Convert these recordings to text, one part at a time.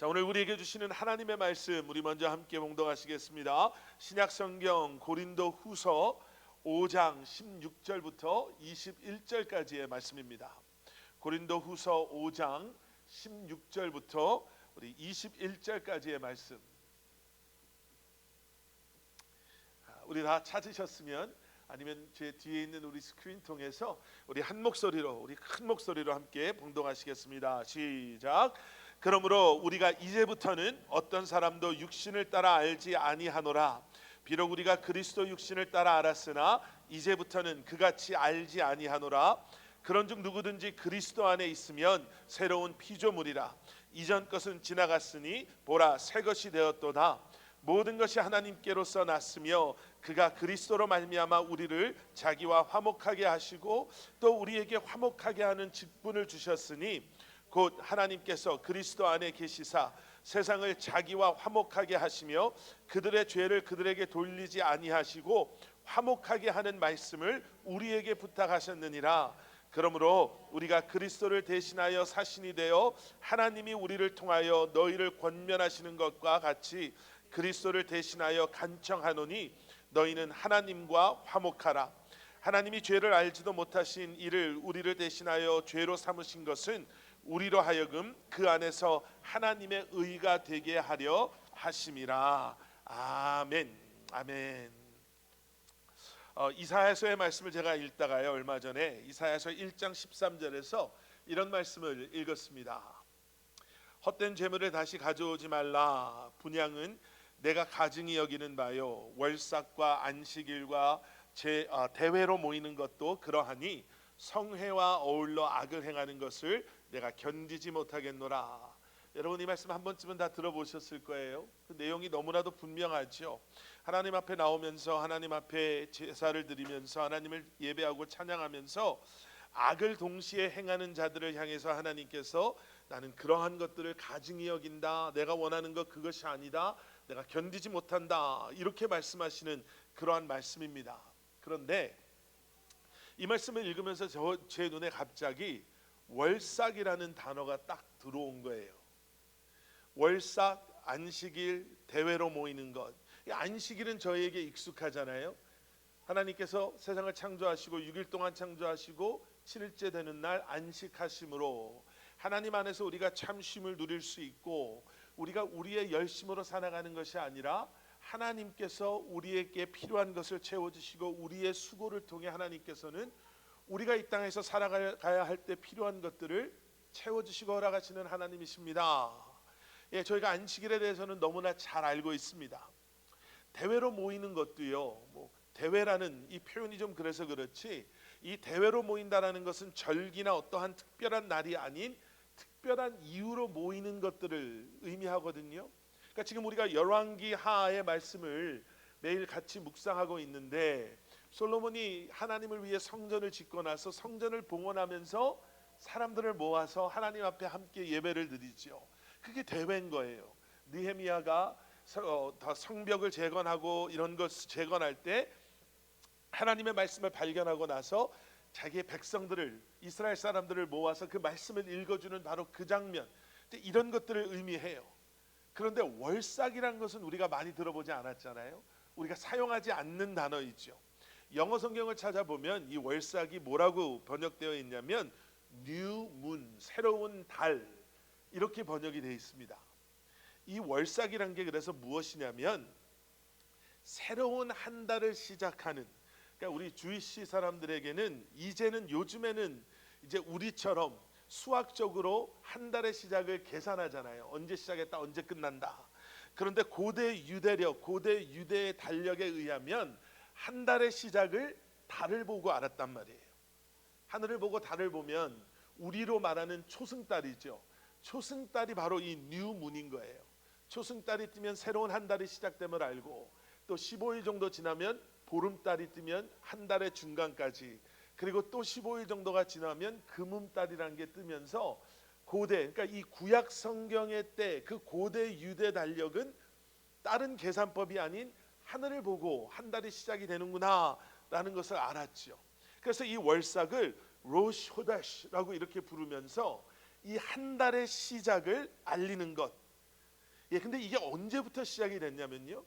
자, 오늘 우리에게 주시는 하나님의 말씀 우리 먼저 함께 봉독하시겠습니다. 신약 성경 고린도 후서 5장 16절부터 21절까지의 말씀입니다. 고린도 후서 5장 16절부터 우리 21절까지의 말씀. 우리 다 찾으셨으면 아니면 제 뒤에 있는 우리 스크린 통해서 우리 한 목소리로, 우리 큰 목소리로 함께 봉독하시겠습니다. 시작. 그러므로 우리가 이제부터는 어떤 사람도 육신을 따라 알지 아니하노라. 비록 우리가 그리스도 육신을 따라 알았으나 이제부터는 그같이 알지 아니하노라. 그런즉 누구든지 그리스도 안에 있으면 새로운 피조물이라. 이전 것은 지나갔으니 보라 새 것이 되었도다. 모든 것이 하나님께로서 났으며 그가 그리스도로 말미암아 우리를 자기와 화목하게 하시고 또 우리에게 화목하게 하는 직분을 주셨으니 곧 하나님께서 그리스도 안에 계시사 세상을 자기와 화목하게 하시며 그들의 죄를 그들에게 돌리지 아니하시고 화목하게 하는 말씀을 우리에게 부탁하셨느니라. 그러므로 우리가 그리스도를 대신하여 사신이 되어 하나님이 우리를 통하여 너희를 권면하시는 것과 같이 그리스도를 대신하여 간청하노니 너희는 하나님과 화목하라. 하나님이 죄를 알지도 못하신 이를 우리를 대신하여 죄로 삼으신 것은 우리로 하여금 그 안에서 하나님의 의가 되게 하려 하심이라. 아멘. 아멘. 이사야서의 말씀을 제가 읽다가요, 얼마 전에 이사야서 1장 13절에서 이런 말씀을 읽었습니다. 헛된 재물을 다시 가져오지 말라. 분향은 내가 가증히 여기는 바요, 월삭과 안식일과 대회로 모이는 것도 그러하니 성회와 어울러 악을 행하는 것을 내가 견디지 못하겠노라. 여러분, 이 말씀 한 번쯤은 다 들어보셨을 거예요. 그 내용이 너무나도 분명하죠. 하나님 앞에 나오면서 하나님 앞에 제사를 드리면서 하나님을 예배하고 찬양하면서 악을 동시에 행하는 자들을 향해서 하나님께서 나는 그러한 것들을 가증히 여긴다. 내가 원하는 것 그것이 아니다. 내가 견디지 못한다. 이렇게 말씀하시는 그러한 말씀입니다. 그런데 이 말씀을 읽으면서 제 눈에 갑자기 월삭이라는 단어가 딱 들어온 거예요. 월삭, 안식일, 대회로 모이는 것. 이 안식일은 저희에게 익숙하잖아요. 하나님께서 세상을 창조하시고 6일 동안 창조하시고 7일째 되는 날 안식하심으로 하나님 안에서 우리가 참 쉼을 누릴 수 있고, 우리가 우리의 열심으로 살아가는 것이 아니라 하나님께서 우리에게 필요한 것을 채워주시고 우리의 수고를 통해 하나님께서는 우리가 이 땅에서 살아가야 할 때 필요한 것들을 채워주시고 허락하시는 하나님이십니다. 예, 저희가 안식일에 대해서는 너무나 잘 알고 있습니다. 대회로 모이는 것도요, 대회라는 이 표현이 좀 그래서 그렇지, 이 대회로 모인다라는 것은 절기나 어떠한 특별한 날이 아닌 특별한 이유로 모이는 것들을 의미하거든요. 그러니까 지금 우리가 열왕기 하의 말씀을 매일 같이 묵상하고 있는데, 솔로몬이 하나님을 위해 성전을 짓고 나서 성전을 봉헌하면서 사람들을 모아서 하나님 앞에 함께 예배를 드리죠. 그게 대회인 거예요. 느헤미야가 성벽을 재건하고 이런 것을 재건할 때 하나님의 말씀을 발견하고 나서 자기의 백성들을, 이스라엘 사람들을 모아서 그 말씀을 읽어주는 바로 그 장면, 이런 것들을 의미해요. 그런데 월삭이라는 것은 우리가 많이 들어보지 않았잖아요. 우리가 사용하지 않는 단어이죠. 영어 성경을 찾아보면 이 월삭이 뭐라고 번역되어 있냐면 New Moon, 새로운 달, 이렇게 번역이 되어 있습니다. 이 월삭이란 게 그래서 무엇이냐면 새로운 한 달을 시작하는, 그러니까 우리 주이시 사람들에게는 이제는, 요즘에는 이제 우리처럼 수학적으로 한 달의 시작을 계산하잖아요. 언제 시작했다, 언제 끝난다. 그런데 고대 유대력, 고대 유대의 달력에 의하면 한 달의 시작을 달을 보고 알았단 말이에요. 하늘을 보고 달을 보면 우리로 말하는 초승달이죠. 초승달이 바로 이 뉴문인 거예요. 초승달이 뜨면 새로운 한 달이 시작됨을 알고, 또 15일 정도 지나면 보름달이 뜨면 한 달의 중간까지, 그리고 또 15일 정도가 지나면 금음달이라는 게 뜨면서 고대, 그러니까 이 구약 성경의 때 그 고대 유대 달력은 다른 계산법이 아닌 하늘을 보고 한 달이 시작이 되는구나 라는 것을 알았죠. 그래서 이 월삭을 로시 호다시라고 이렇게 부르면서 이 한 달의 시작을 알리는 것, 근데 이게 언제부터 시작이 됐냐면요,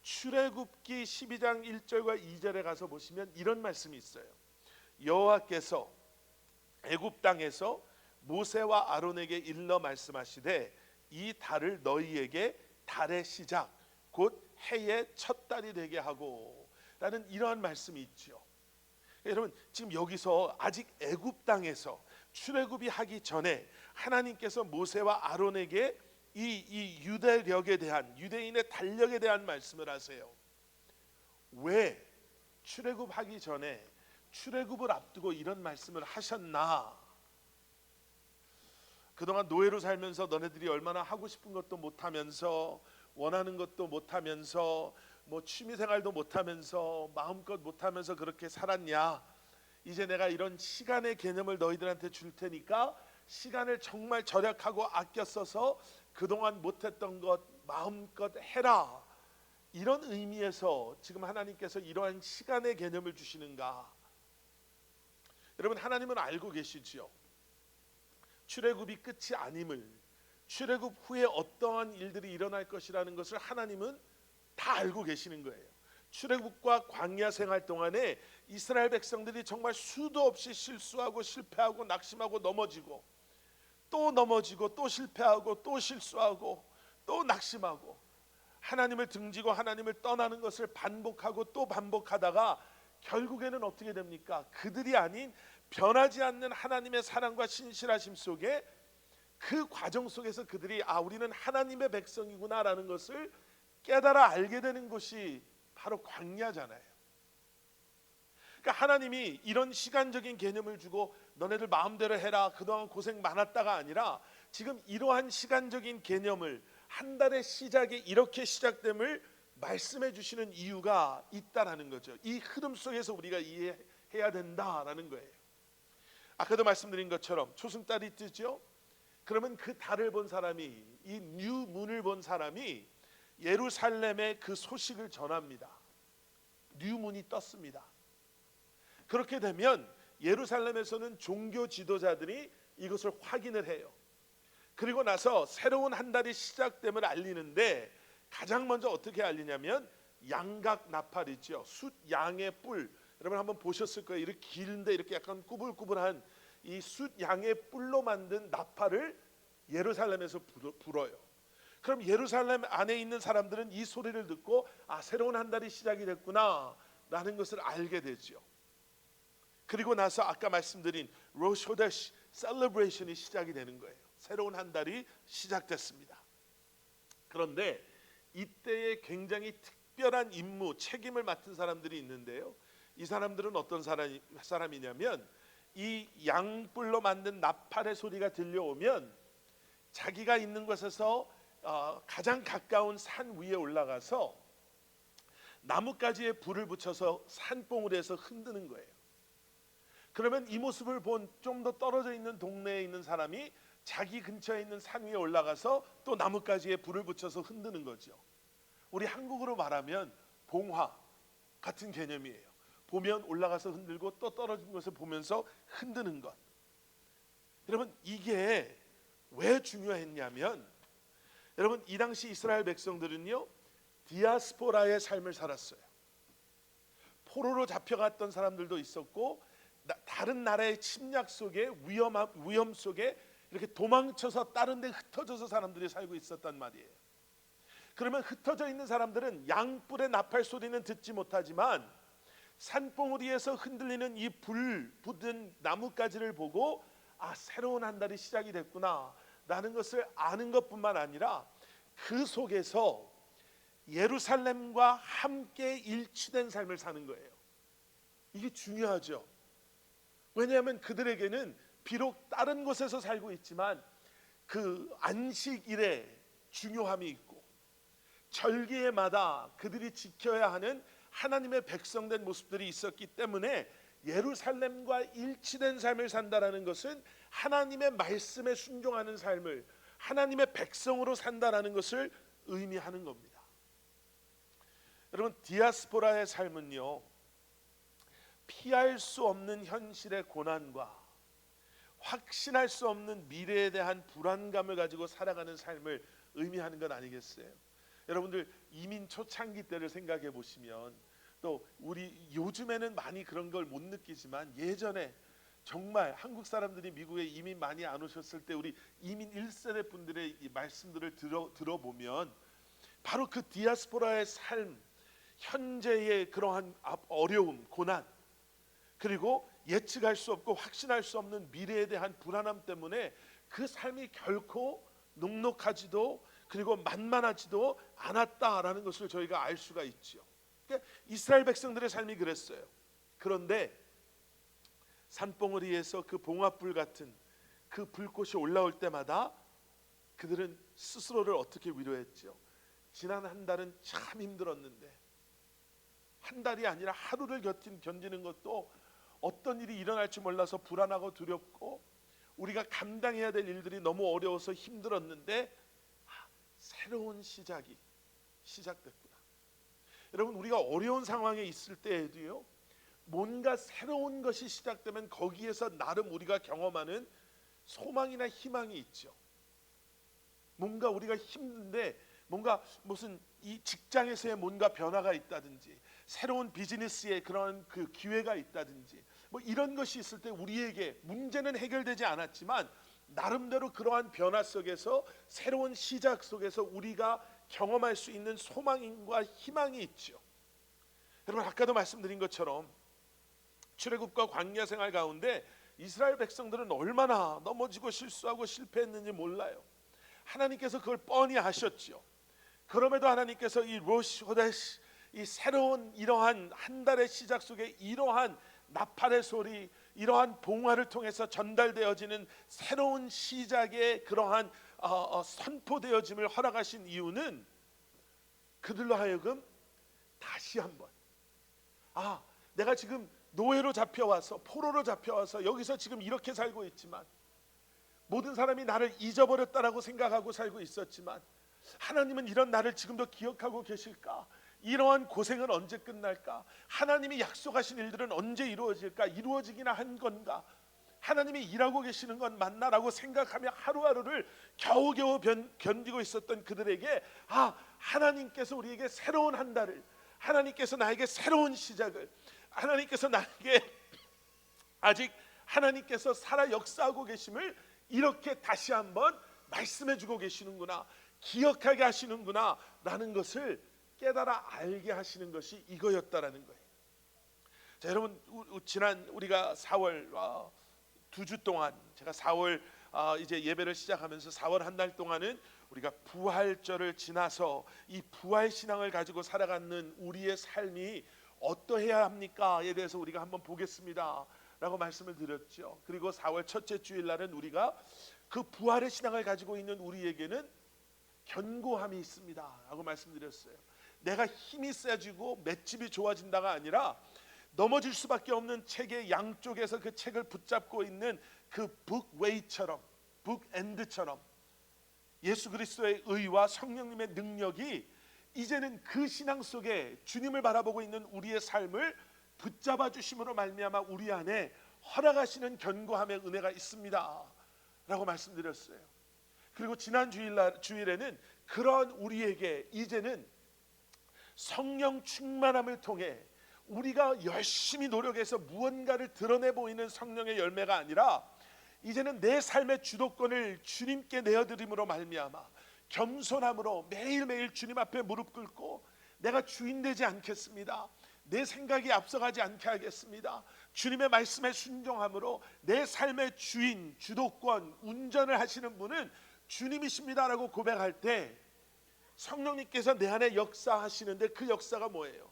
출애굽기 12장 1절과 2절에 가서 보시면 이런 말씀이 있어요. 여호와께서 애굽 땅에서 모세와 아론에게 일러 말씀하시되 이 달을 너희에게 달의 시작 곧 해의 첫 달이 되게 하고 라는 이러한 말씀이 있죠. 여러분, 지금 여기서 아직 애굽 땅에서 출애굽이 하기 전에 하나님께서 모세와 아론에게 이 유대력에 대한, 유대인의 달력에 대한 말씀을 하세요. 왜 출애굽하기 전에 출애굽을 앞두고 이런 말씀을 하셨나? 그동안 노예로 살면서 너네들이 얼마나 하고 싶은 것도 못하면서, 원하는 것도 못하면서, 뭐 취미생활도 못하면서, 마음껏 못하면서 그렇게 살았냐? 이제 내가 이런 시간의 개념을 너희들한테 줄 테니까 시간을 정말 절약하고 아껴 써서 그동안 못했던 것 마음껏 해라. 이런 의미에서 지금 하나님께서 이러한 시간의 개념을 주시는가? 여러분, 하나님은 알고 계시지요. 출애굽이 끝이 아님을, 출애굽 후에 어떠한 일들이 일어날 것이라는 것을 하나님은 다 알고 계시는 거예요. 출애굽과 광야 생활 동안에 이스라엘 백성들이 정말 수도 없이 실수하고 실패하고 낙심하고 넘어지고 또 넘어지고 또 실패하고 또 실수하고 또 낙심하고 하나님을 등지고 하나님을 떠나는 것을 반복하고 또 반복하다가 결국에는 어떻게 됩니까? 그들이 아닌 변하지 않는 하나님의 사랑과 신실하심 속에, 그 과정 속에서 그들이 우리는 하나님의 백성이구나라는 것을 깨달아 알게 되는 것이 바로 광야잖아요. 그러니까 하나님이 이런 시간적인 개념을 주고 너네들 마음대로 해라, 그동안 고생 많았다가 아니라 지금 이러한 시간적인 개념을, 한 달의 시작이 이렇게 시작됨을 말씀해 주시는 이유가 있다라는 거죠. 이 흐름 속에서 우리가 이해해야 된다라는 거예요. 아까도 말씀드린 것처럼 초승달이 뜨죠. 그러면 그 달을 본 사람이, 이 뉴문을 본 사람이 예루살렘에 그 소식을 전합니다. 뉴문이 떴습니다. 그렇게 되면 예루살렘에서는 종교 지도자들이 이것을 확인을 해요. 그리고 나서 새로운 한 달이 시작됨을 알리는데 가장 먼저 어떻게 알리냐면 양각 나팔이죠. 숫 양의 뿔, 여러분 한번 보셨을 거예요. 이렇게 길은데 이렇게 약간 꾸불꾸불한 이 숫 양의 뿔로 만든 나팔을 예루살렘에서 불어요. 그럼 예루살렘 안에 있는 사람들은 이 소리를 듣고 새로운 한 달이 시작이 됐구나 라는 것을 알게 되죠. 그리고 나서 아까 말씀드린 로시 호데시 셀러브레이션이 시작이 되는 거예요. 새로운 한 달이 시작됐습니다. 그런데 이때에 굉장히 특별한 임무, 책임을 맡은 사람들이 있는데요. 이 사람들은 어떤 사람이냐면 이 양뿔로 만든 나팔의 소리가 들려오면 자기가 있는 곳에서 가장 가까운 산 위에 올라가서 나뭇가지에 불을 붙여서 산봉우리에서 흔드는 거예요. 그러면 이 모습을 본 좀 더 떨어져 있는 동네에 있는 사람이 자기 근처에 있는 산 위에 올라가서 또 나뭇가지에 불을 붙여서 흔드는 거죠. 우리 한국으로 말하면 봉화 같은 개념이에요. 보면 올라가서 흔들고 또 떨어진 것을 보면서 흔드는 것. 여러분, 이게 왜 중요했냐면, 여러분 이 당시 이스라엘 백성들은요 디아스포라의 삶을 살았어요. 포로로 잡혀갔던 사람들도 있었고 다른 나라의 침략 속에 위험 속에 이렇게 도망쳐서 다른 데 흩어져서 사람들이 살고 있었단 말이에요. 그러면 흩어져 있는 사람들은 양뿔의 나팔 소리는 듣지 못하지만 산봉우리에서 흔들리는 이 불 붙은 나뭇가지를 보고 새로운 한 달이 시작이 됐구나 라는 것을 아는 것뿐만 아니라 그 속에서 예루살렘과 함께 일치된 삶을 사는 거예요. 이게 중요하죠. 왜냐하면 그들에게는 비록 다른 곳에서 살고 있지만 그 안식일의 중요함이 있고 절기에마다 그들이 지켜야 하는 하나님의 백성된 모습들이 있었기 때문에 예루살렘과 일치된 삶을 산다라는 것은 하나님의 말씀에 순종하는 삶을, 하나님의 백성으로 산다라는 것을 의미하는 겁니다. 여러분, 디아스포라의 삶은요 피할 수 없는 현실의 고난과 확신할 수 없는 미래에 대한 불안감을 가지고 살아가는 삶을 의미하는 것 아니겠어요? 여러분들 이민 초창기 때를 생각해 보시면, 또 우리 요즘에는 많이 그런 걸 못 느끼지만 예전에 정말 한국 사람들이 미국에 이민 많이 안 오셨을 때 우리 이민 1세대 분들의 이 말씀들을 들어보면 바로 그 디아스포라의 삶, 현재의 그러한 어려움, 고난, 그리고 예측할 수 없고 확신할 수 없는 미래에 대한 불안함 때문에 그 삶이 결코 녹록하지도 그리고 만만하지도 않았다라는 것을 저희가 알 수가 있죠. 그러니까 이스라엘 백성들의 삶이 그랬어요. 그런데 산봉우리에서 그 봉화불 같은 그 불꽃이 올라올 때마다 그들은 스스로를 어떻게 위로했죠? 지난 한 달은 참 힘들었는데, 한 달이 아니라 하루를 견디는 것도 어떤 일이 일어날지 몰라서 불안하고 두렵고 우리가 감당해야 될 일들이 너무 어려워서 힘들었는데 새로운 시작이 시작됐구나. 여러분, 우리가 어려운 상황에 있을 때에도요, 뭔가 새로운 것이 시작되면 거기에서 나름 우리가 경험하는 소망이나 희망이 있죠. 뭔가 우리가 힘든데 뭔가 무슨 이 직장에서의 뭔가 변화가 있다든지 새로운 비즈니스의 그런 그 기회가 있다든지 뭐 이런 것이 있을 때 우리에게 문제는 해결되지 않았지만 나름대로 그러한 변화 속에서 새로운 시작 속에서 우리가 경험할 수 있는 소망과 희망이 있죠. 여러분, 아까도 말씀드린 것처럼 출애굽과 광야 생활 가운데 이스라엘 백성들은 얼마나 넘어지고 실수하고 실패했는지 몰라요. 하나님께서 그걸 뻔히 아셨죠. 그럼에도 하나님께서 이 로시 호데시, 이 새로운 이러한 한 달의 시작 속에 이러한 나팔의 소리, 이러한 봉화를 통해서 전달되어지는 새로운 시작의 그러한 선포되어짐을 허락하신 이유는 그들로 하여금 다시 한번 내가 지금 노예로 잡혀와서 포로로 잡혀와서 여기서 지금 이렇게 살고 있지만 모든 사람이 나를 잊어버렸다라고 생각하고 살고 있었지만 하나님은 이런 나를 지금도 기억하고 계실까? 이러한 고생은 언제 끝날까? 하나님이 약속하신 일들은 언제 이루어질까? 이루어지기나 한 건가? 하나님이 일하고 계시는 건 맞나라고 생각하며 하루하루를 겨우겨우 견디고 있었던 그들에게 하나님께서 우리에게 새로운 한 달을, 하나님께서 나에게 새로운 시작을, 하나님께서 나에게 아직 하나님께서 살아 역사하고 계심을 이렇게 다시 한번 말씀해 주고 계시는구나, 기억하게 하시는구나 라는 것을 깨달아 알게 하시는 것이 이거였다라는 거예요. 자, 여러분, 지난 우리가 4월 2주 동안 제가 4월 이제 예배를 시작하면서 4월 한 달 동안은 우리가 부활절을 지나서 이 부활 신앙을 가지고 살아가는 우리의 삶이 어떠해야 합니까에 대해서 우리가 한번 보겠습니다 라고 말씀을 드렸죠. 그리고 4월 첫째 주일날은 우리가 그 부활의 신앙을 가지고 있는 우리에게는 견고함이 있습니다 라고 말씀드렸어요. 내가 힘이 세지고 맷집이 좋아진다가 아니라 넘어질 수밖에 없는 책의 양쪽에서 그 책을 붙잡고 있는 그 북웨이처럼, 북엔드처럼 예수 그리스도의 의와 성령님의 능력이 이제는 그 신앙 속에 주님을 바라보고 있는 우리의 삶을 붙잡아 주심으로 말미암아 우리 안에 허락하시는 견고함의 은혜가 있습니다 라고 말씀드렸어요. 그리고 지난 주일에는 그런 우리에게 이제는 성령 충만함을 통해 우리가 열심히 노력해서 무언가를 드러내 보이는 성령의 열매가 아니라 이제는 내 삶의 주도권을 주님께 내어드림으로 말미암아 겸손함으로 매일매일 주님 앞에 무릎 꿇고 내가 주인 되지 않겠습니다, 내 생각이 앞서가지 않게 하겠습니다, 주님의 말씀에 순종함으로 내 삶의 주인, 주도권, 운전을 하시는 분은 주님이십니다라고 고백할 때 성령님께서 내 안에 역사하시는데 그 역사가 뭐예요?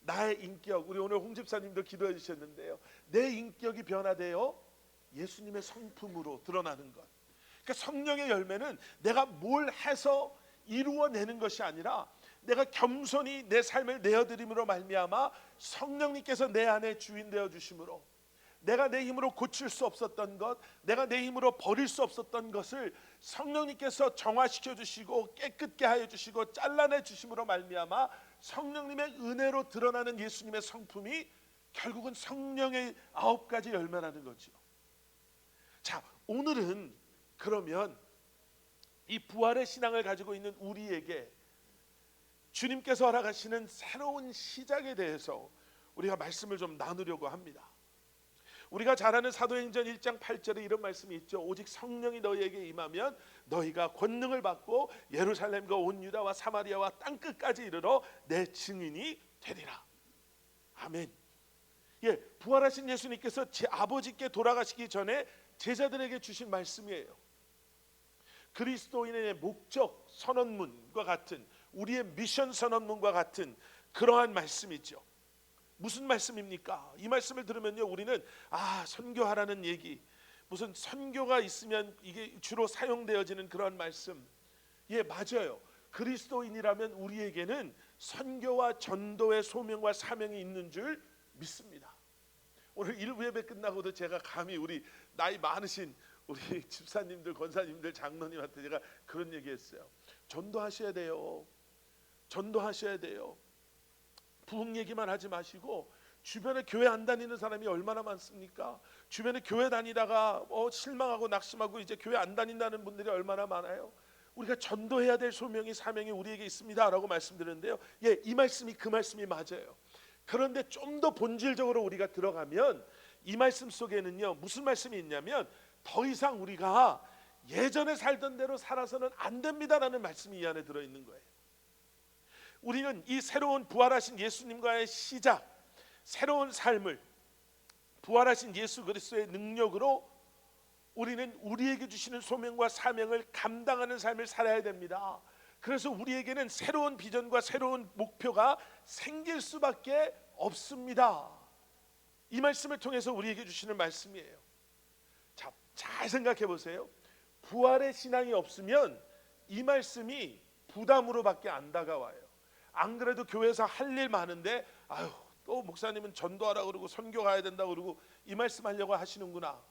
나의 인격, 우리 오늘 홍 집사님도 기도해 주셨는데요, 내 인격이 변화되어 예수님의 성품으로 드러나는 것. 그러니까 성령의 열매는 내가 뭘 해서 이루어내는 것이 아니라 내가 겸손히 내 삶을 내어드림으로 말미암아 성령님께서 내 안에 주인 되어 주심으로 내가 내 힘으로 고칠 수 없었던 것, 내가 내 힘으로 버릴 수 없었던 것을 성령님께서 정화시켜 주시고 깨끗게 하여 주시고 잘라내 주심으로 말미암아 성령님의 은혜로 드러나는 예수님의 성품이 결국은 성령의 9가지 열매라는 거죠. 자, 오늘은 그러면 이 부활의 신앙을 가지고 있는 우리에게 주님께서 허락하시는 새로운 시작에 대해서 우리가 말씀을 좀 나누려고 합니다. 우리가 잘 아는 사도행전 1장 8절에 이런 말씀이 있죠. 오직 성령이 너희에게 임하면 너희가 권능을 받고 예루살렘과 온 유다와 사마리아와 땅끝까지 이르러 내 증인이 되리라. 아멘. 예, 부활하신 예수님께서 제 아버지께 돌아가시기 전에 제자들에게 주신 말씀이에요. 그리스도인의 목적 선언문과 같은, 우리의 미션 선언문과 같은 그러한 말씀이죠. 무슨 말씀입니까? 이 말씀을 들으면요, 우리는 선교하라는 얘기, 무슨 선교가 있으면 이게 주로 사용되어지는 그런 말씀. 예, 맞아요. 그리스도인이라면 우리에게는 선교와 전도의 소명과 사명이 있는 줄 믿습니다. 오늘 일부 예배 끝나고도 제가 감히 우리 나이 많으신 우리 집사님들, 권사님들, 장로님한테 제가 그런 얘기했어요. 전도하셔야 돼요. 전도하셔야 돼요. 부흥 얘기만 하지 마시고 주변에 교회 안 다니는 사람이 얼마나 많습니까? 주변에 교회 다니다가 실망하고 낙심하고 이제 교회 안 다닌다는 분들이 얼마나 많아요. 우리가 전도해야 될 소명이, 사명이 우리에게 있습니다라고 말씀드렸는데요. 예, 이 말씀이 그 말씀이 맞아요. 그런데 좀 더 본질적으로 우리가 들어가면 이 말씀 속에는요, 무슨 말씀이 있냐면 더 이상 우리가 예전에 살던 대로 살아서는 안 됩니다라는 말씀이 이 안에 들어있는 거예요. 우리는 이 새로운 부활하신 예수님과의 시작, 새로운 삶을 부활하신 예수 그리스도의 능력으로 우리는 우리에게 주시는 소명과 사명을 감당하는 삶을 살아야 됩니다. 그래서 우리에게는 새로운 비전과 새로운 목표가 생길 수밖에 없습니다. 이 말씀을 통해서 우리에게 주시는 말씀이에요. 자, 잘 생각해 보세요. 부활의 신앙이 없으면 이 말씀이 부담으로밖에 안 다가와요. 안 그래도 교회에서 할 일 많은데 또 목사님은 전도하라 그러고 선교 가야 된다 그러고 이 말씀 하려고 하시는구나.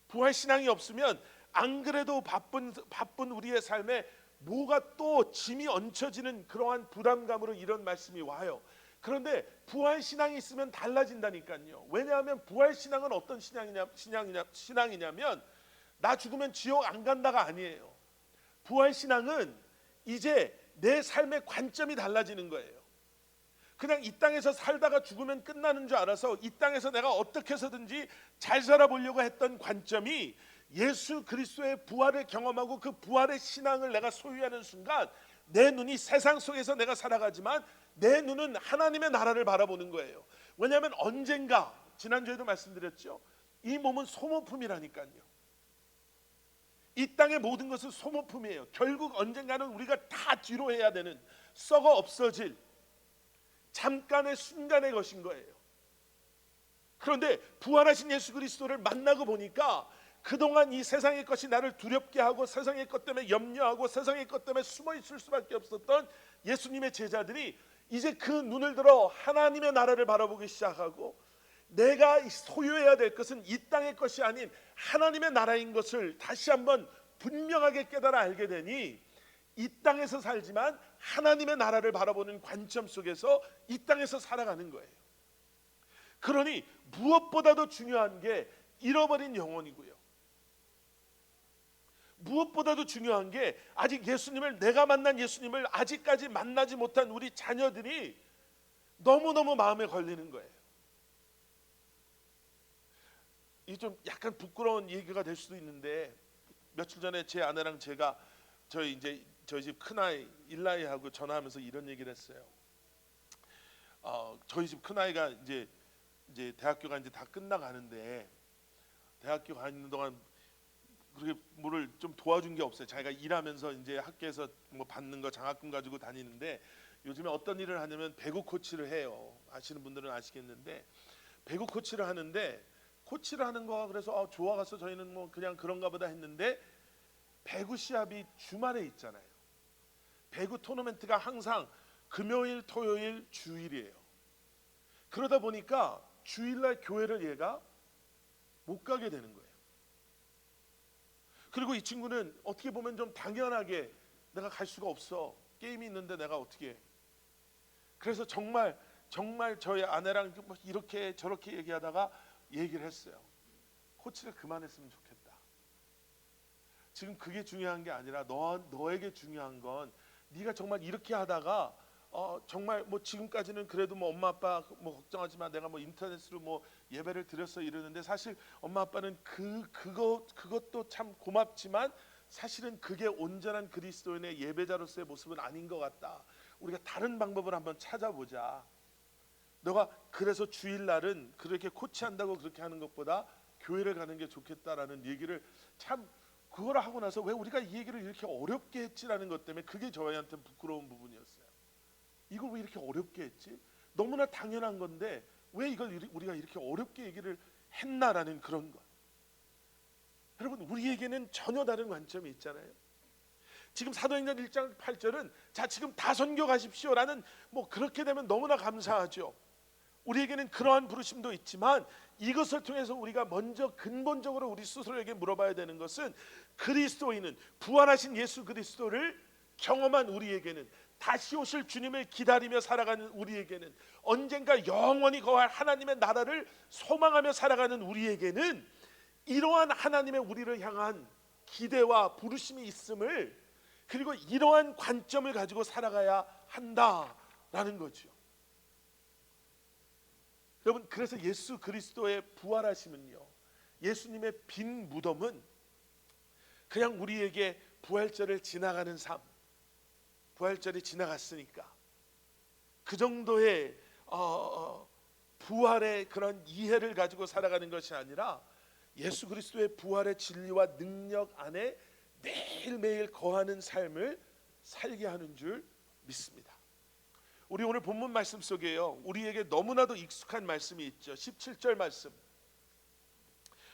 부활 신앙이 없으면 안 그래도 바쁜 우리의 삶에 뭐가 또 짐이 얹혀지는 그러한 부담감으로 이런 말씀이 와요. 그런데 부활 신앙이 있으면 달라진다니까요. 왜냐하면 부활 신앙은 어떤 신앙이냐면 나 죽으면 지옥 안 간다가 아니에요. 부활 신앙은 이제 내 삶의 관점이 달라지는 거예요. 그냥 이 땅에서 살다가 죽으면 끝나는 줄 알아서 이 땅에서 내가 어떻게 해서든지 잘 살아보려고 했던 관점이 예수 그리스도의 부활을 경험하고 그 부활의 신앙을 내가 소유하는 순간 내 눈이 세상 속에서 내가 살아가지만 내 눈은 하나님의 나라를 바라보는 거예요. 왜냐하면 언젠가, 지난주에도 말씀드렸죠, 이 몸은 소모품이라니까요. 이 땅의 모든 것은 소모품이에요. 결국 언젠가는 우리가 다 뒤로 해야 되는, 썩어 없어질 잠깐의 순간의 것인 거예요. 그런데 부활하신 예수 그리스도를 만나고 보니까 그동안 이 세상의 것이 나를 두렵게 하고 세상의 것 때문에 염려하고 세상의 것 때문에 숨어 있을 수밖에 없었던 예수님의 제자들이 이제 그 눈을 들어 하나님의 나라를 바라보기 시작하고 내가 소유해야 될 것은 이 땅의 것이 아닌 하나님의 나라인 것을 다시 한번 분명하게 깨달아 알게 되니 이 땅에서 살지만 하나님의 나라를 바라보는 관점 속에서 이 땅에서 살아가는 거예요. 그러니 무엇보다도 중요한 게 잃어버린 영혼이고요. 무엇보다도 중요한 게 아직 예수님을, 내가 만난 예수님을 아직까지 만나지 못한 우리 자녀들이 너무너무 마음에 걸리는 거예요. 이게 좀 약간 부끄러운 얘기가 될 수도 있는데 며칠 전에 제 아내랑 제가 저희 집 큰아이 일라이하고 전화하면서 이런 얘기를 했어요. 저희 집 큰아이가 이제 대학교가 이제 다 끝나가는데 대학교 가 있는 동안 그렇게 뭐를 좀 도와준 게 없어요. 자기가 일하면서 이제 학교에서 뭐 받는 거 장학금 가지고 다니는데 요즘에 어떤 일을 하냐면 배구 코치를 해요. 아시는 분들은 아시겠는데 배구 코치를 하는데 코치를 하는 거가 그래서 좋아가서 저희는 뭐 그냥 그런가 보다 했는데 배구 시합이 주말에 있잖아요. 배구 토너먼트가 항상 금요일, 토요일, 주일이에요. 그러다 보니까 주일날 교회를 얘가 못 가게 되는 거예요. 그리고 이 친구는 어떻게 보면 좀 당연하게 내가 갈 수가 없어. 게임이 있는데 내가 어떻게 해. 그래서 정말 저희 아내랑 이렇게 저렇게 얘기하다가 얘기를 했어요. 코치를 그만했으면 좋겠다. 지금 그게 중요한 게 아니라 너에게 중요한 건 네가 정말 이렇게 하다가 정말 뭐 지금까지는 그래도 뭐 엄마 아빠 뭐 걱정하지 마, 내가 뭐 인터넷으로 뭐 예배를 드렸어 이러는데, 사실 엄마 아빠는 그것도 참 고맙지만 사실은 그게 온전한 그리스도인의 예배자로서의 모습은 아닌 것 같다. 우리가 다른 방법을 한번 찾아보자. 너가 그래서 주일날은 그렇게 코치한다고 그렇게 하는 것보다 교회를 가는 게 좋겠다라는 얘기를, 참 그걸 하고 나서 왜 우리가 이 얘기를 이렇게 어렵게 했지라는 것 때문에 그게 저희한테 부끄러운 부분이었어요. 이걸 왜 이렇게 어렵게 했지? 너무나 당연한 건데 왜 이걸 우리가 이렇게 어렵게 얘기를 했나라는 그런 것. 여러분, 우리에게는 전혀 다른 관점이 있잖아요. 지금 사도행전 1장 8절은 자 지금 다 선교 가십시오라는, 뭐 그렇게 되면 너무나 감사하죠. 우리에게는 그러한 부르심도 있지만 이것을 통해서 우리가 먼저 근본적으로 우리 스스로에게 물어봐야 되는 것은, 그리스도인은 부활하신 예수 그리스도를 경험한 우리에게는, 다시 오실 주님을 기다리며 살아가는 우리에게는, 언젠가 영원히 거할 하나님의 나라를 소망하며 살아가는 우리에게는 이러한 하나님의 우리를 향한 기대와 부르심이 있음을, 그리고 이러한 관점을 가지고 살아가야 한다라는 거죠. 여러분, 그래서 예수 그리스도의 부활하심은요, 예수님의 빈 무덤은 그냥 우리에게 부활절을 지나가는 삶, 부활절이 지나갔으니까 그 정도의 부활의 그런 이해를 가지고 살아가는 것이 아니라 예수 그리스도의 부활의 진리와 능력 안에 매일매일 거하는 삶을 살게 하는 줄 믿습니다. 우리 오늘 본문 말씀 속에요, 우리에게 너무나도 익숙한 말씀이 있죠. 17절 말씀.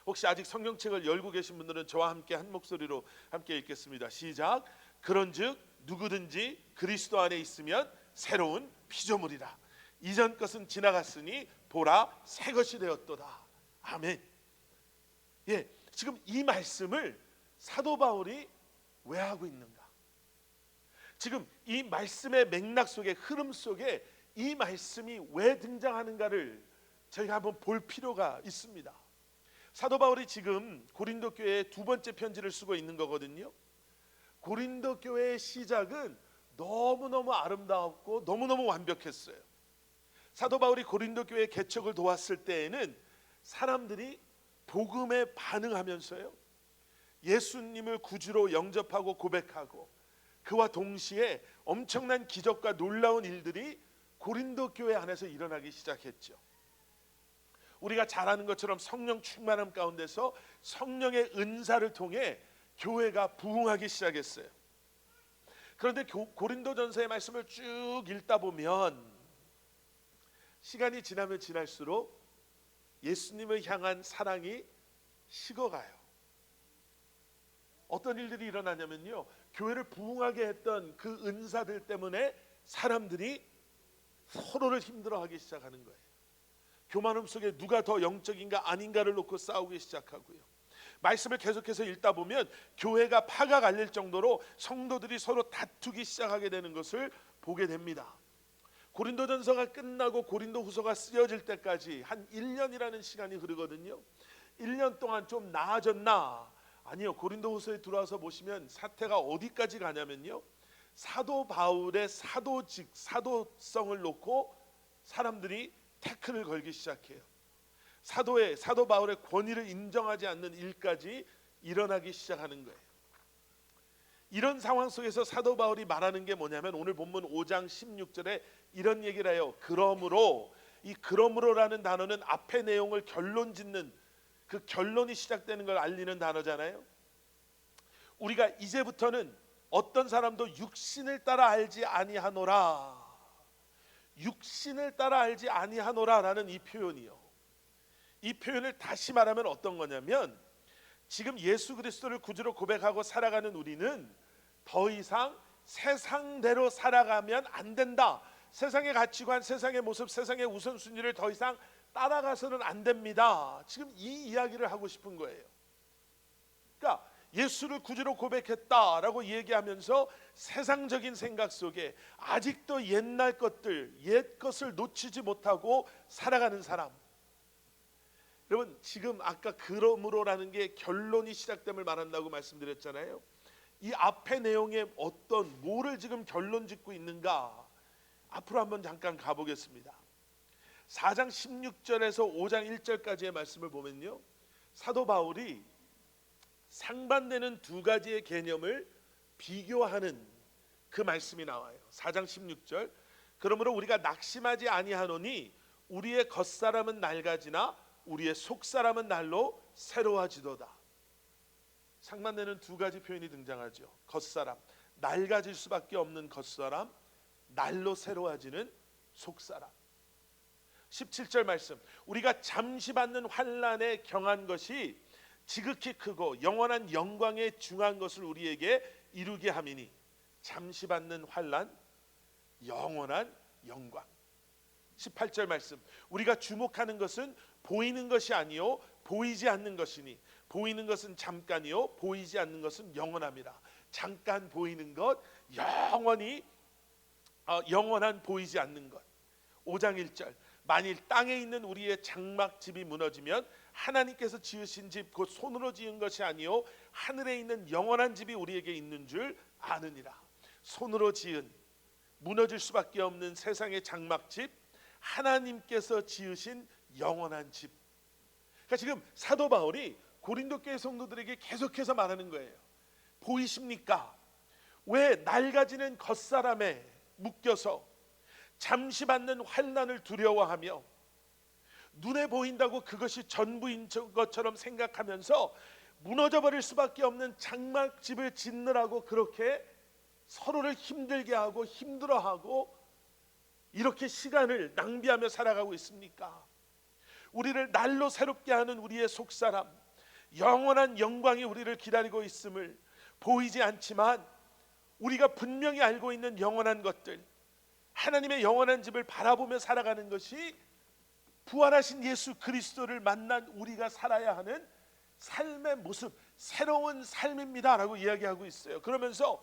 혹시 아직 성경책을 열고 계신 분들은 저와 함께 한 목소리로 함께 읽겠습니다. 시작. 그런즉 누구든지 그리스도 안에 있으면 새로운 피조물이라. 이전 것은 지나갔으니 보라 새 것이 되었도다. 아멘. 예, 지금 이 말씀을 사도 바울이 왜 하고 있는가? 지금 이 말씀의 맥락 속에, 흐름 속에 이 말씀이 왜 등장하는가를 저희가 한번 볼 필요가 있습니다. 사도 바울이 지금 고린도 교회에 두 번째 편지를 쓰고 있는 거거든요. 고린도 교회의 시작은 너무너무 아름다웠고 너무너무 완벽했어요. 사도 바울이 고린도 교회 개척을 도왔을 때에는 사람들이 복음에 반응하면서요, 예수님을 구주로 영접하고 고백하고, 그와 동시에 엄청난 기적과 놀라운 일들이 고린도 교회 안에서 일어나기 시작했죠. 우리가 잘 아는 것처럼 성령 충만함 가운데서 성령의 은사를 통해 교회가 부흥하기 시작했어요. 그런데 고린도전서의 말씀을 쭉 읽다 보면 시간이 지나면 지날수록 예수님을 향한 사랑이 식어가요. 어떤 일들이 일어나냐면요, 교회를 부흥하게 했던 그 은사들 때문에 사람들이 서로를 힘들어하기 시작하는 거예요. 교만음 속에 누가 더 영적인가 아닌가를 놓고 싸우기 시작하고요. 말씀을 계속해서 읽다 보면 교회가 파가 갈릴 정도로 성도들이 서로 다투기 시작하게 되는 것을 보게 됩니다. 고린도전서가 끝나고 고린도후서가 쓰여질 때까지 한 1년이라는 시간이 흐르거든요. 1년 동안 좀 나아졌나? 아니요. 고린도후서에 들어와서 보시면 사태가 어디까지 가냐면요, 사도 바울의 사도성을 놓고 사람들이 태클을 걸기 시작해요. 사도 바울의 권위를 인정하지 않는 일까지 일어나기 시작하는 거예요. 이런 상황 속에서 사도 바울이 말하는 게 뭐냐면, 오늘 본문 5장 16절에 이런 얘기를 해요. 그러므로, 이 그러므로라는 단어는 앞의 내용을 결론 짓는, 그 결론이 시작되는 걸 알리는 단어잖아요. 우리가 이제부터는 어떤 사람도 육신을 따라 알지 아니하노라, 육신을 따라 알지 아니하노라라는 이 표현이요, 이 표현을 다시 말하면 어떤 거냐면, 지금 예수 그리스도를 구주로 고백하고 살아가는 우리는 더 이상 세상대로 살아가면 안 된다. 세상의 가치관, 세상의 모습, 세상의 우선순위를 더 이상 따라가서는 안 됩니다. 지금 이 이야기를 하고 싶은 거예요. 그러니까 예수를 구주로 고백했다라고 얘기하면서 세상적인 생각 속에 아직도 옛날 것들, 옛 것을 놓치지 못하고 살아가는 사람, 여러분 지금 아까 그러므로라는 게 결론이 시작됨을 말한다고 말씀드렸잖아요. 이 앞의 내용에 어떤 뭐를 지금 결론 짓고 있는가 앞으로 한번 잠깐 가보겠습니다. 4장 16절에서 5장 1절까지의 말씀을 보면요, 사도 바울이 상반되는 두 가지의 개념을 비교하는 그 말씀이 나와요. 4장 16절, 그러므로 우리가 낙심하지 아니하노니 우리의 겉사람은 낡아지나 우리의 속사람은 날로 새로워지도다. 상반되는 두 가지 표현이 등장하죠. 겉사람, 낡아질 수밖에 없는 겉사람, 날로 새로워지는 속사람. 17절 말씀, 우리가 잠시 받는 환난에 경한 것이 지극히 크고 영원한 영광에 중한 것을 우리에게 이루게 함이니. 잠시 받는 환난, 영원한 영광. 18절 말씀, 우리가 주목하는 것은 보이는 것이 아니요 보이지 않는 것이니 보이는 것은 잠깐이요 보이지 않는 것은 영원함이라. 잠깐 보이는 것, 영원한 보이지 않는 것. 5장 1절, 만일 땅에 있는 우리의 장막집이 무너지면 하나님께서 지으신 집 곧 손으로 지은 것이 아니요 하늘에 있는 영원한 집이 우리에게 있는 줄 아느니라. 손으로 지은 무너질 수밖에 없는 세상의 장막집, 하나님께서 지으신 영원한 집. 그러니까 지금 사도 바울이 고린도 교회 성도들에게 계속해서 말하는 거예요. 보이십니까? 왜 낡아지는 겉사람에 묶여서 잠시 받는 환난을 두려워하며 눈에 보인다고 그것이 전부인 것처럼 생각하면서 무너져버릴 수밖에 없는 장막집을 짓느라고 그렇게 서로를 힘들게 하고 힘들어하고 이렇게 시간을 낭비하며 살아가고 있습니까? 우리를 날로 새롭게 하는 우리의 속사람, 영원한 영광이 우리를 기다리고 있음을 보이지 않지만 우리가 분명히 알고 있는 영원한 것들, 하나님의 영원한 집을 바라보며 살아가는 것이 부활하신 예수 그리스도를 만난 우리가 살아야 하는 삶의 모습, 새로운 삶입니다 라고 이야기하고 있어요. 그러면서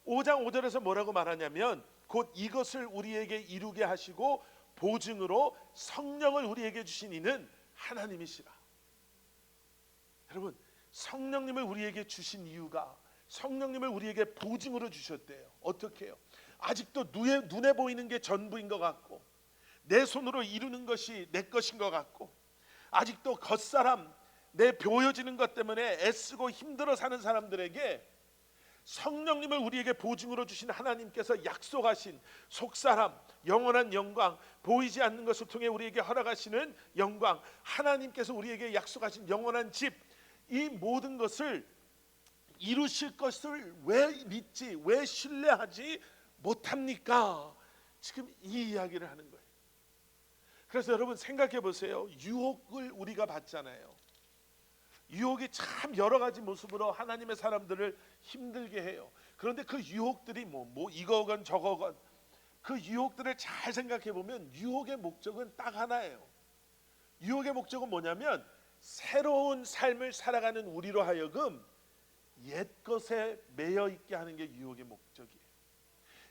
5장 5절에서 뭐라고 말하냐면 곧 이것을 우리에게 이루게 하시고 보증으로 성령을 우리에게 주신 이는 하나님이시라. 여러분, 성령님을 우리에게 주신 이유가 성령님을 우리에게 보증으로 주셨대요. 어떻게 해요? 아직도 눈에 보이는 게 전부인 것 같고 내 손으로 이루는 것이 내 것인 것 같고 아직도 겉사람, 내 보여지는 것 때문에 애쓰고 힘들어 사는 사람들에게 성령님을 우리에게 보증으로 주신 하나님께서 약속하신 속사람, 영원한 영광, 보이지 않는 것을 통해 우리에게 허락하시는 영광, 하나님께서 우리에게 약속하신 영원한 집, 이 모든 것을 이루실 것을 왜 믿지, 왜 신뢰하지 못합니까? 지금 이 이야기를 하는 거예요. 그래서 여러분 생각해 보세요. 유혹을 우리가 받잖아요. 유혹이 참 여러 가지 모습으로 하나님의 사람들을 힘들게 해요. 그런데 그 유혹들이 뭐 이거건 저거건 그 유혹들을 잘 생각해 보면 유혹의 목적은 딱 하나예요. 유혹의 목적은 뭐냐면 새로운 삶을 살아가는 우리로 하여금 옛것에 매여 있게 하는 게 유혹의 목적이에요.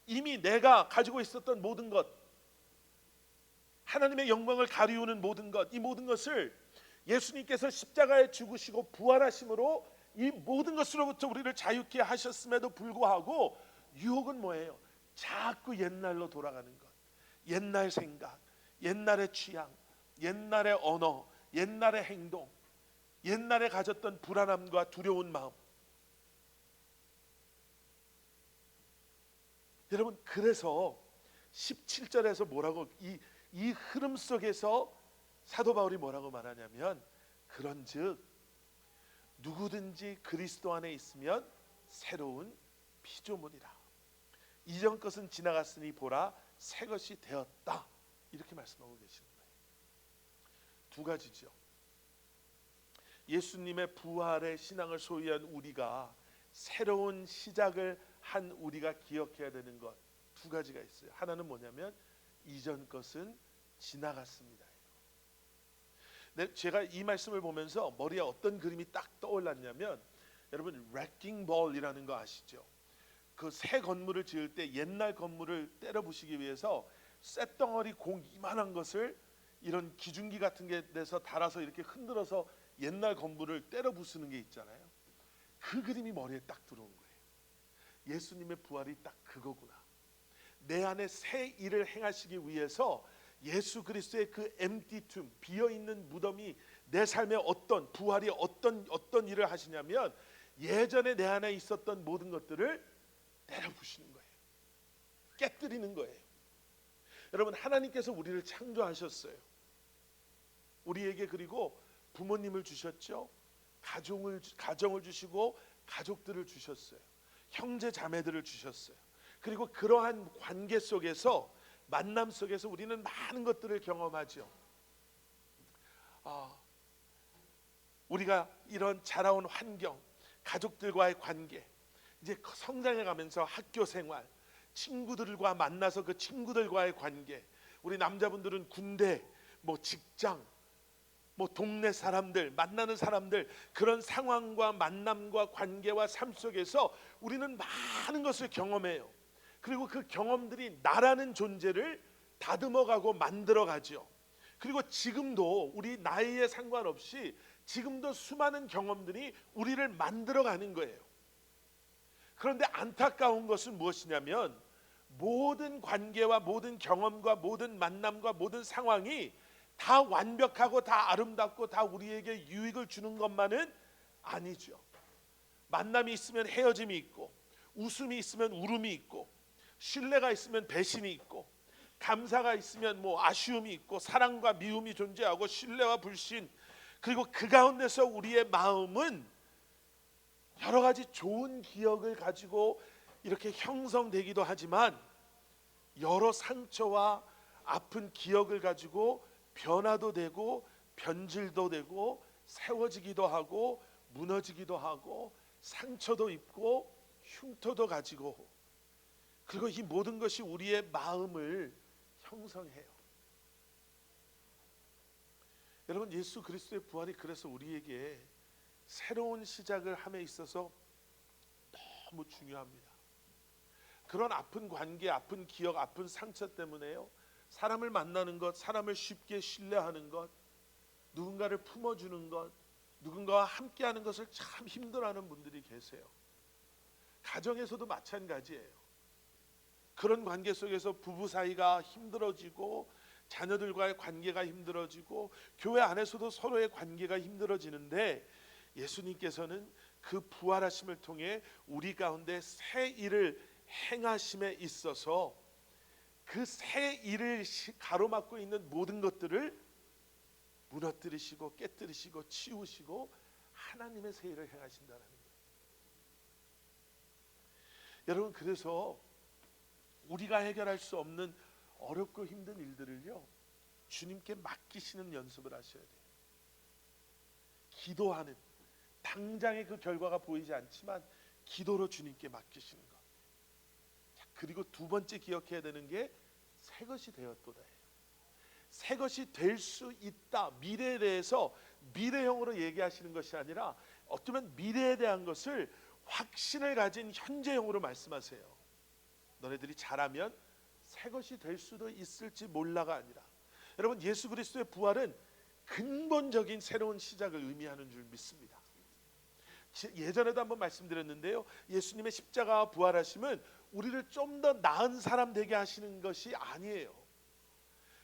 이미 내가 가지고 있었던 모든 것, 하나님의 영광을 가리우는 모든 것, 이 모든 것을 예수님께서 십자가에 죽으시고 부활하심으로 이 모든 것으로부터 우리를 자유케 하셨음에도 불구하고 유혹은 뭐예요? 자꾸 옛날로 돌아가는 것, 옛날 생각, 옛날의 취향, 옛날의 언어, 옛날의 행동, 옛날에 가졌던 불안함과 두려운 마음. 여러분, 그래서 17절에서 뭐라고 이 흐름 속에서 사도 바울이 뭐라고 말하냐면 그런즉 누구든지 그리스도 안에 있으면 새로운 피조물이라. 이전 것은 지나갔으니 보라 새 것이 되었다. 이렇게 말씀하고 계시는 거예요. 두 가지죠. 예수님의 부활의 신앙을 소유한 우리가 새로운 시작을 한 우리가 기억해야 되는 것 두 가지가 있어요. 하나는 뭐냐면 이전 것은 지나갔습니다. 제가 이 말씀을 보면서 머리에 어떤 그림이 딱 떠올랐냐면 여러분 레킹 볼이라는 거 아시죠? 그 새 건물을 지을 때 옛날 건물을 때려 부시기 위해서 쇳덩어리 공 이만한 것을 이런 기중기 같은 게 내서 달아서 이렇게 흔들어서 옛날 건물을 때려 부수는 게 있잖아요. 그 그림이 머리에 딱 들어온 거예요. 예수님의 부활이 딱 그거구나. 내 안에 새 일을 행하시기 위해서 예수 그리스도의 그 empty tomb, 비어있는 무덤이 내 삶에 어떤 부활이 어떤 일을 하시냐면 예전에 내 안에 있었던 모든 것들을 때려 부시는 거예요. 깨뜨리는 거예요. 여러분, 하나님께서 우리를 창조하셨어요. 우리에게 그리고 부모님을 주셨죠. 가정을 주시고 가족들을 주셨어요. 형제 자매들을 주셨어요. 그리고 그러한 관계 속에서, 만남 속에서 우리는 많은 것들을 경험하죠. 우리가 이런 자라온 환경, 가족들과의 관계, 이제 성장해 가면서 학교 생활, 친구들과 만나서 그 친구들과의 관계, 우리 남자분들은 군대, 뭐 직장, 뭐 동네 사람들, 만나는 사람들, 그런 상황과 만남과 관계와 삶 속에서 우리는 많은 것을 경험해요. 그리고 그 경험들이 나라는 존재를 다듬어가고 만들어가죠. 그리고 지금도 우리 나이에 상관없이 지금도 수많은 경험들이 우리를 만들어가는 거예요. 그런데 안타까운 것은 무엇이냐면 모든 관계와 모든 경험과 모든 만남과 모든 상황이 다 완벽하고 다 아름답고 다 우리에게 유익을 주는 것만은 아니죠. 만남이 있으면 헤어짐이 있고, 웃음이 있으면 울음이 있고, 신뢰가 있으면 배신이 있고, 감사가 있으면 뭐 아쉬움이 있고, 사랑과 미움이 존재하고, 신뢰와 불신, 그리고 그 가운데서 우리의 마음은 여러 가지 좋은 기억을 가지고 이렇게 형성되기도 하지만 여러 상처와 아픈 기억을 가지고 변화도 되고 변질도 되고 세워지기도 하고 무너지기도 하고 상처도 입고 흉터도 가지고, 그리고 이 모든 것이 우리의 마음을 형성해요. 여러분, 예수 그리스도의 부활이 그래서 우리에게 새로운 시작을 함에 있어서 너무 중요합니다. 그런 아픈 관계, 아픈 기억, 아픈 상처 때문에요, 사람을 만나는 것, 사람을 쉽게 신뢰하는 것, 누군가를 품어주는 것, 누군가와 함께하는 것을 참 힘들어하는 분들이 계세요. 가정에서도 마찬가지예요. 그런 관계 속에서 부부 사이가 힘들어지고 자녀들과의 관계가 힘들어지고 교회 안에서도 서로의 관계가 힘들어지는데, 예수님께서는 그 부활하심을 통해 우리 가운데 새 일을 행하심에 있어서 그 새 일을 가로막고 있는 모든 것들을 무너뜨리시고 깨뜨리시고 치우시고 하나님의 새 일을 행하신다는 거예요. 여러분, 그래서 우리가 해결할 수 없는 어렵고 힘든 일들을요, 주님께 맡기시는 연습을 하셔야 돼요. 기도하는, 당장의 그 결과가 보이지 않지만 기도로 주님께 맡기시는 것. 그리고 두 번째 기억해야 되는 게 새 것이 되었도다예요. 새 것이 될 수 있다. 미래에 대해서 미래형으로 얘기하시는 것이 아니라 어쩌면 미래에 대한 것을 확신을 가진 현재형으로 말씀하세요. 너네들이 잘하면 새 것이 될 수도 있을지 몰라가 아니라, 여러분, 예수 그리스도의 부활은 근본적인 새로운 시작을 의미하는 줄 믿습니다. 예전에도 한번 말씀드렸는데요, 예수님의 십자가와 부활하심은 우리를 좀 더 나은 사람 되게 하시는 것이 아니에요.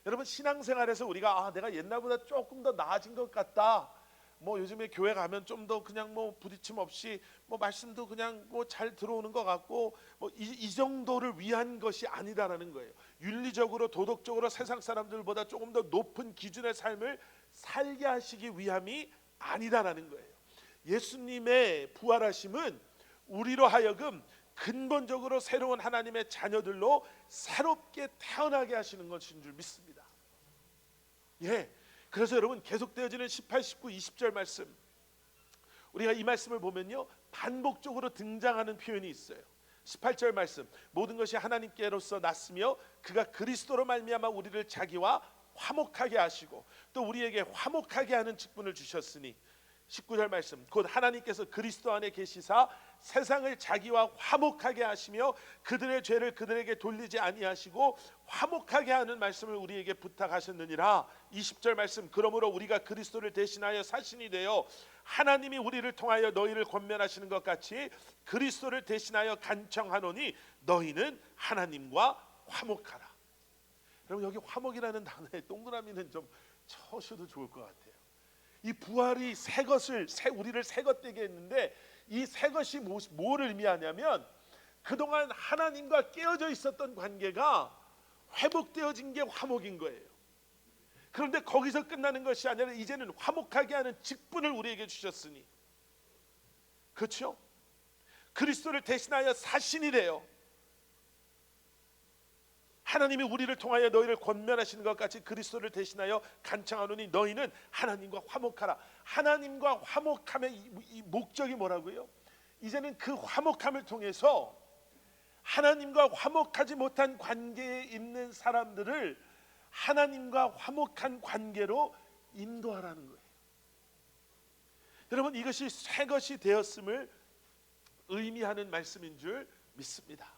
여러분, 신앙생활에서 우리가 내가 옛날보다 조금 더 나아진 것 같다, 뭐 요즘에 교회 가면 좀 더 그냥 뭐 부딪힘 없이 뭐 말씀도 그냥 뭐 잘 들어오는 것 같고, 뭐 이 정도를 위한 것이 아니다라는 거예요. 윤리적으로 도덕적으로 세상 사람들보다 조금 더 높은 기준의 삶을 살게 하시기 위함이 아니다라는 거예요. 예수님의 부활하심은 우리로 하여금 근본적으로 새로운 하나님의 자녀들로 새롭게 태어나게 하시는 것인 줄 믿습니다. 그래서 여러분, 계속되어지는 18, 19, 20절 말씀, 우리가 이 말씀을 보면요, 반복적으로 등장하는 표현이 있어요. 18절 말씀, 모든 것이 하나님께로서 났으며 그가 그리스도로 말미암아 우리를 자기와 화목하게 하시고 또 우리에게 화목하게 하는 직분을 주셨으니, 19절 말씀, 곧 하나님께서 그리스도 안에 계시사 세상을 자기와 화목하게 하시며 그들의 죄를 그들에게 돌리지 아니하시고 화목하게 하는 말씀을 우리에게 부탁하셨느니라. 20절 말씀, 그러므로 우리가 그리스도를 대신하여 사신이 되어 하나님이 우리를 통하여 너희를 권면하시는 것 같이 그리스도를 대신하여 간청하노니 너희는 하나님과 화목하라. 여러분, 여기 화목이라는 단어에 동그라미는 좀 쳐셔도 좋을 것 같아요. 이 부활이 우리를 새 것 되게 했는데, 이 새 것이 뭐를 의미하냐면 그동안 하나님과 깨어져 있었던 관계가 회복되어진 게 화목인 거예요. 그런데 거기서 끝나는 것이 아니라 이제는 화목하게 하는 직분을 우리에게 주셨으니, 그렇죠? 그리스도를 대신하여 사신이 되어 하나님이 우리를 통하여 너희를 권면하시는 것 같이 그리스도를 대신하여 간청하노니 너희는 하나님과 화목하라. 하나님과 화목함의 이 목적이 뭐라고요? 이제는 그 화목함을 통해서 하나님과 화목하지 못한 관계에 있는 사람들을 하나님과 화목한 관계로 인도하라는 거예요. 여러분, 이것이 새 것이 되었음을 의미하는 말씀인 줄 믿습니다.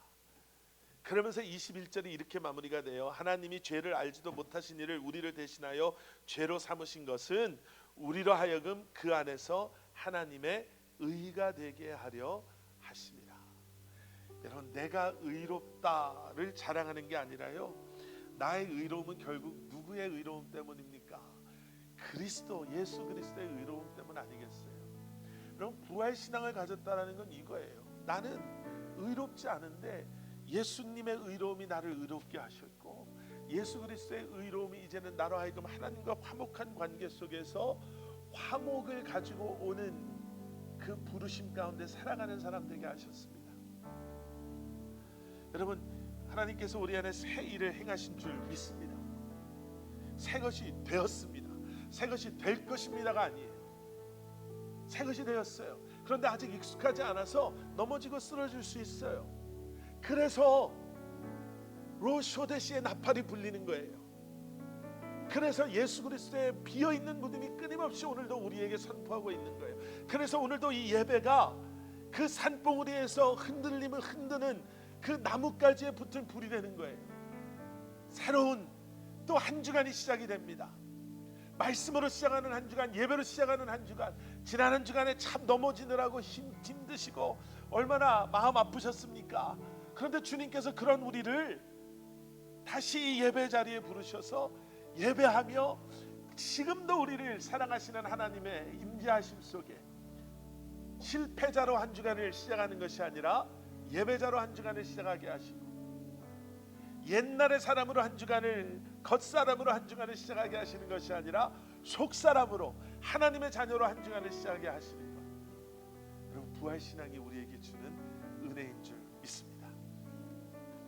그러면서 21절이 이렇게 마무리가 돼요. 하나님이 죄를 알지도 못하신 이를 우리를 대신하여 죄로 삼으신 것은 우리로 하여금 그 안에서 하나님의 의가 되게 하려 하심이라. 여러분, 내가 의롭다를 자랑하는 게 아니라요, 나의 의로움은 결국 누구의 의로움 때문입니까? 그리스도, 예수 그리스도의 의로움 때문 아니겠어요? 여러분, 부활신앙을 가졌다는 건 이거예요. 나는 의롭지 않은데 예수님의 의로움이 나를 의롭게 하셨고, 예수 그리스도의 의로움이 이제는 나로 하여금 하나님과 화목한 관계 속에서 화목을 가지고 오는 그 부르심 가운데 살아가는 사람 되게 하셨습니다. 여러분, 하나님께서 우리 안에 새 일을 행하신 줄 믿습니다. 새 것이 되었습니다. 새 것이 될 것입니다가 아니에요. 새 것이 되었어요. 그런데 아직 익숙하지 않아서 넘어지고 쓰러질 수 있어요. 그래서 로쇼데시의 나팔이 불리는 거예요. 그래서 예수 그리스도의 비어있는 무덤이 끊임없이 오늘도 우리에게 선포하고 있는 거예요. 그래서 오늘도 이 예배가 그 산봉우리에서 흔들림을 흔드는 그 나뭇가지에 붙은 불이 되는 거예요. 새로운 또 한 주간이 시작이 됩니다. 말씀으로 시작하는 한 주간, 예배로 시작하는 한 주간, 지난 한 주간에 참 넘어지느라고 힘드시고 얼마나 마음 아프셨습니까? 그런데 주님께서 그런 우리를 다시 이 예배 자리에 부르셔서 예배하며 지금도 우리를 사랑하시는 하나님의 임재하심 속에 실패자로 한 주간을 시작하는 것이 아니라 예배자로 한 주간을 시작하게 하시고, 옛날의 사람으로 한 주간을, 겉사람으로 한 주간을 시작하게 하시는 것이 아니라 속사람으로 하나님의 자녀로 한 주간을 시작하게 하시는 것, 여러분, 부활신앙이 우리에게 주는 은혜인 줄 믿습니다.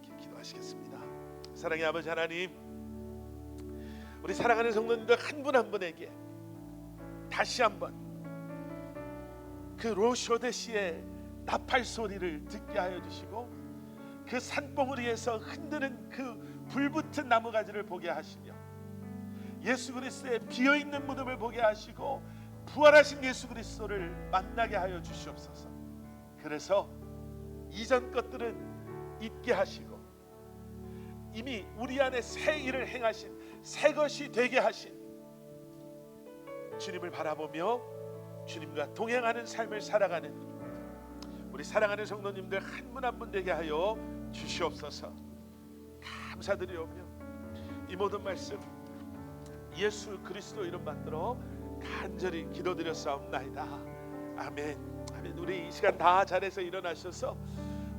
이렇게 기도하시겠습니다. 사랑의 아버지 하나님, 우리 사랑하는 성도님들 한 분 한 분에게 다시 한번 그 로쇼데시의 나팔 소리를 듣게 하여 주시고, 그 산봉우리에서 흔드는 그 불붙은 나무가지를 보게 하시며, 예수 그리스도의 비어있는 무덤을 보게 하시고 부활하신 예수 그리스도를 만나게 하여 주시옵소서. 그래서 이전 것들은 잊게 하시고 이미 우리 안에 새 일을 행하신, 새 것이 되게 하신 주님을 바라보며 주님과 동행하는 삶을 살아가는 우리 사랑하는 성도님들 한 분 한 분 되게 하여 주시옵소서. 감사드리오며 이 모든 말씀 예수 그리스도 이름 받들어 간절히 기도드렸사옵나이다. 아멘. 아멘. 우리 이 시간 다 자리에서 일어나셔서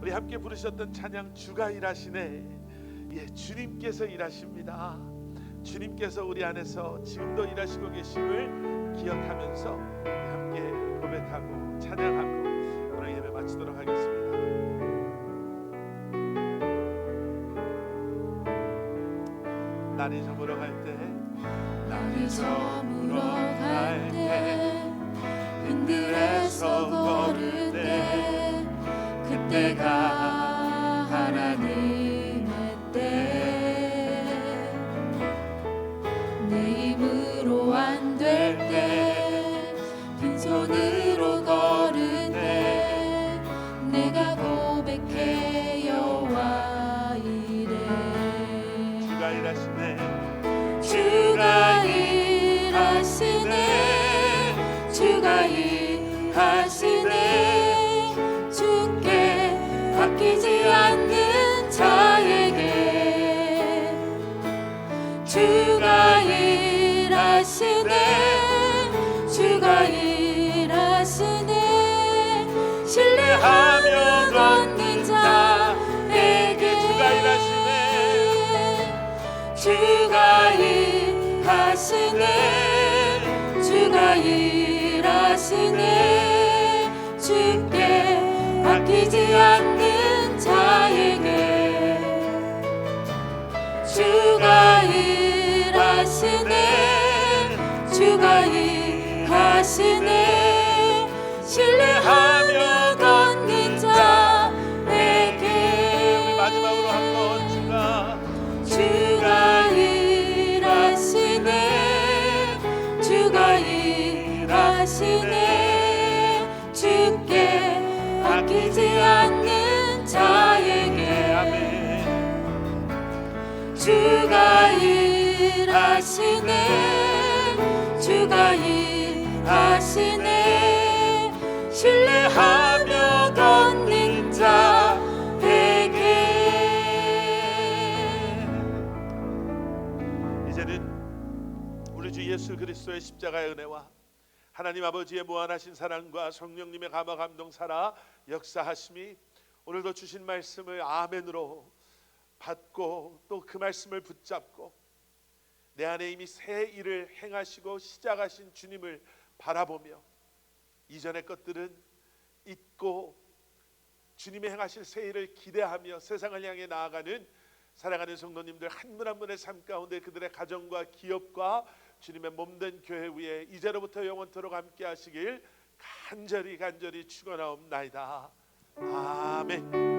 우리 함께 부르셨던 찬양, 주가 일하시네. 예, 주님께서 일하십니다. 주님께서 우리 안에서 지금도 일하시고 계심을 기억하면서 함께 고백하고 찬양하고 오늘 예배 마치도록 하겠습니다. 날이 저물어 갈 때, 날이 저물어 갈 때, 흔들에서 걸을 때, 그때가 하나님의 때. 내 힘으로 안 될 때, 빈손으로 걸을 때, 주가 일하시네 주가 일하시네 주께 아끼지 않는 자에게 주가 일하시네 주가 일하시네 신뢰하며 걷는 자에게 마지막으로 한번 주가 일하시네 주가 일하시네 주께 아끼지 않는 자에게 아멘. 주가 일하시네 주가 일하시네 신뢰하며 걷는 자에게 이제는 우리 주 예수 그리스도의 십자가의 은혜와 하나님 아버지의 무한하신 사랑과 성령님의 감화 감동 살아 역사하심이 오늘도 주신 말씀을 아멘으로 받고 또 그 말씀을 붙잡고 내 안에 이미 새 일을 행하시고 시작하신 주님을 바라보며 이전의 것들은 잊고 주님이 행하실 새 일을 기대하며 세상을 향해 나아가는 사랑하는 성도님들 한 분 한 분의 삶 가운데 그들의 가정과 기업과 주님의 몸된 교회 위에 이제로부터 영원토록 함께 하시길 간절히 축원하옵나이다. 아멘.